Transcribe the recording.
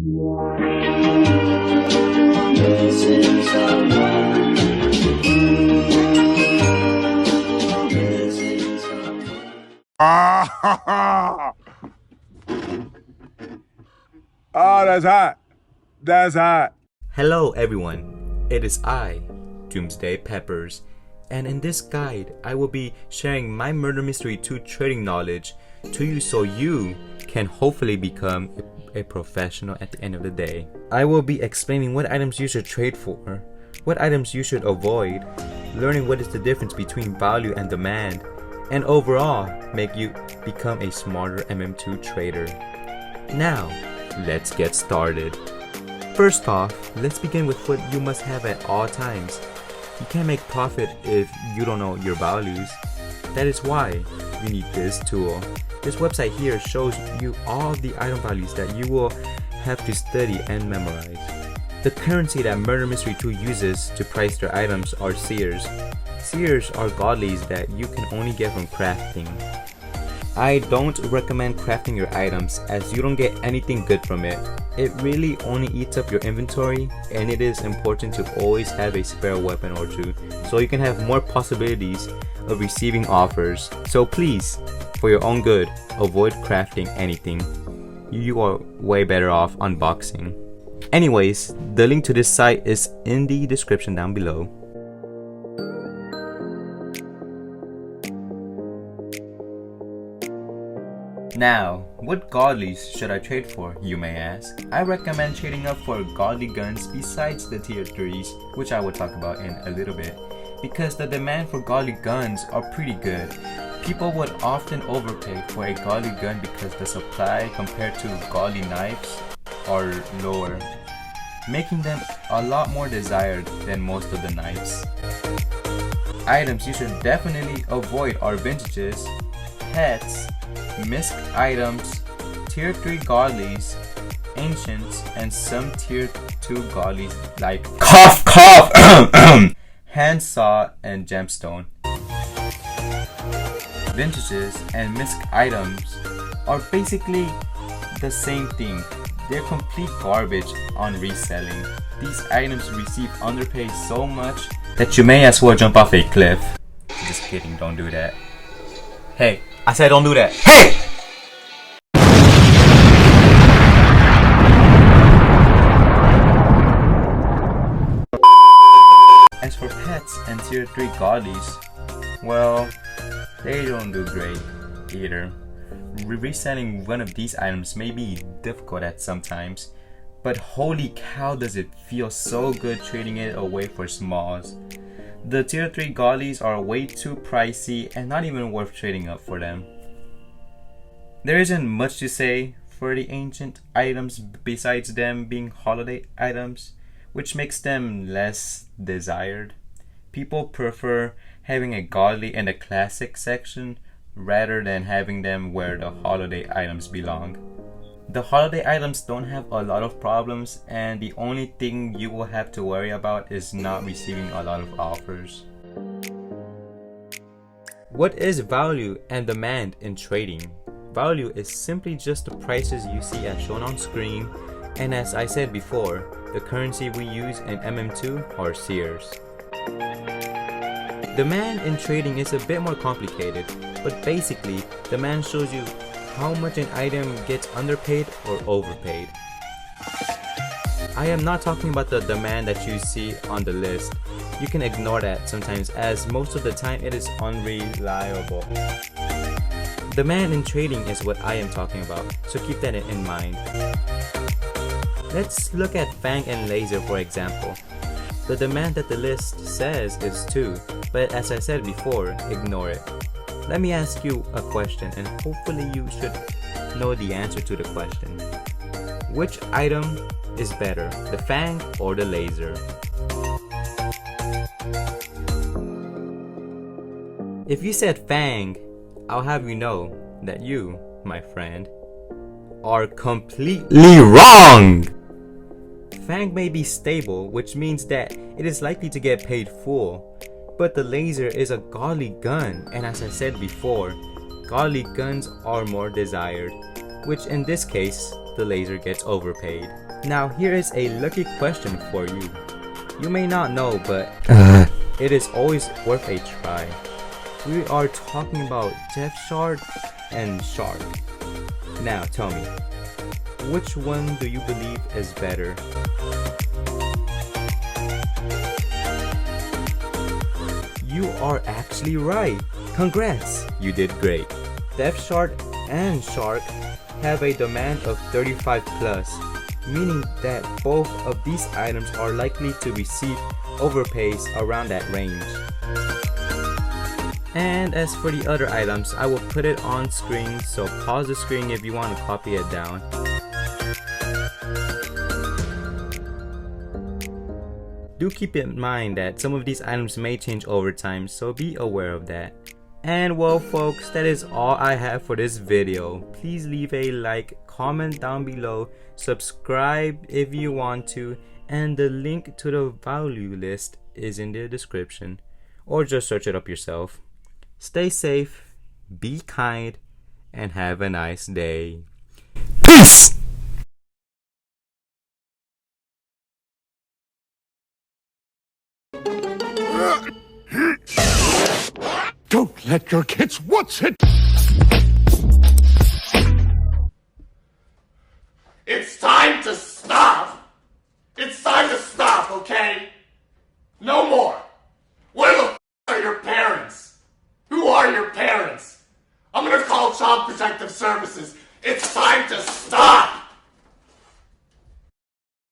Ah, that's hot. That's hot. Hello everyone, it is I, Doomsday Peppers, and in this guide I will be sharing my Murder Mystery 2 trading knowledge to you so you can hopefully become a professional at the end of the day. I will be explaining what items you should trade for, what items you should avoid, learning what is the difference between value and demand, and overall make you become a smarter MM2 trader. Now, let's get started. First off, let's begin with what you must have at all times. You can't make profit if you don't know your values. That is why you need this tool. This website here shows you all the item values that you will have to study and memorize. The currency that Murder Mystery 2 uses to price their items are seers. Seers are godlies that you can only get from crafting. I don't recommend crafting your items as you don't get anything good from it. It really only eats up your inventory, and it is important to always have a spare weapon or two so you can have more possibilities of receiving offers. So please, for your own good, avoid crafting anything. You are way better off unboxing. Anyways, the link to this site is in the description down below. Now, what godlies should I trade for, you may ask? I recommend trading up for godly guns besides the tier 3s, which I will talk about in a little bit, because the demand for godly guns are pretty good. People would often overpay for a godly gun because the supply compared to godly knives are lower, making them a lot more desired than most of the knives. Items you should definitely avoid are vintages, pets, misc items, tier 3 godlies, ancients, and some tier 2 godlies like cough handsaw and gemstone. Vintages and misc items are basically the same thing. They're complete garbage on reselling. These items receive underpay so much that you may as well jump off a cliff. Just kidding, don't do that. Hey, I said don't do that. Hey! As for pets and tier 3 godlies, well, they don't do great either. Reselling one of these items may be difficult at sometimes, but holy cow does it feel so good trading it away for smalls. The tier 3 godlies are way too pricey and not even worth trading up for them. There isn't much to say for the ancient items besides them being holiday items, which makes them less desired. People prefer having a godly in the classic section rather than having them where the holiday items belong. The holiday items don't have a lot of problems, and the only thing you will have to worry about is not receiving a lot of offers. What is value and demand in trading? Value is simply just the prices you see as shown on screen, and as I said before, the currency we use in MM2 are seers. Demand in trading is a bit more complicated, but basically, demand shows you how much an item gets underpaid or overpaid. I am not talking about the demand that you see on the list. You can ignore that sometimes, as most of the time it is unreliable. Demand in trading is what I am talking about, so keep that in mind. Let's look at Fang and Laser for example. The demand that the list says is 2, but as I said before, ignore it. Let me ask you a question, and hopefully you should know the answer to the question. Which item is better, the Fang or the Laser? If you said Fang, I'll have you know that you, my friend, are completely wrong! Fang may be stable, which means that it is likely to get paid full, but the Laser is a godly gun, and as I said before, godly guns are more desired, which in this case the laser gets overpaid. Now here is a lucky question for you. You may not know, but it is always worth a try. We are talking about Depth Shard and Shark. Now tell me, which one do you believe is better? You are actually right. Congrats, you did great. Depth Shard and Shark have a demand of 35 plus, meaning that both of these items are likely to receive overpays around that range. And as for the other items, I will put it on screen, so pause the screen if you want to copy it down. Do keep in mind that some of these items may change over time, so be aware of that. And well folks, that is all I have for this video. Please leave a like, comment down below, subscribe if you want to, and the link to the value list is in the description, or just search it up yourself. Stay safe, be kind, and have a nice day. Peace! Don't let your kids watch it! It's time to stop! It's time to stop, okay? No more! Where the f are your parents? Who are your parents? I'm gonna call Child Protective Services. It's time to stop!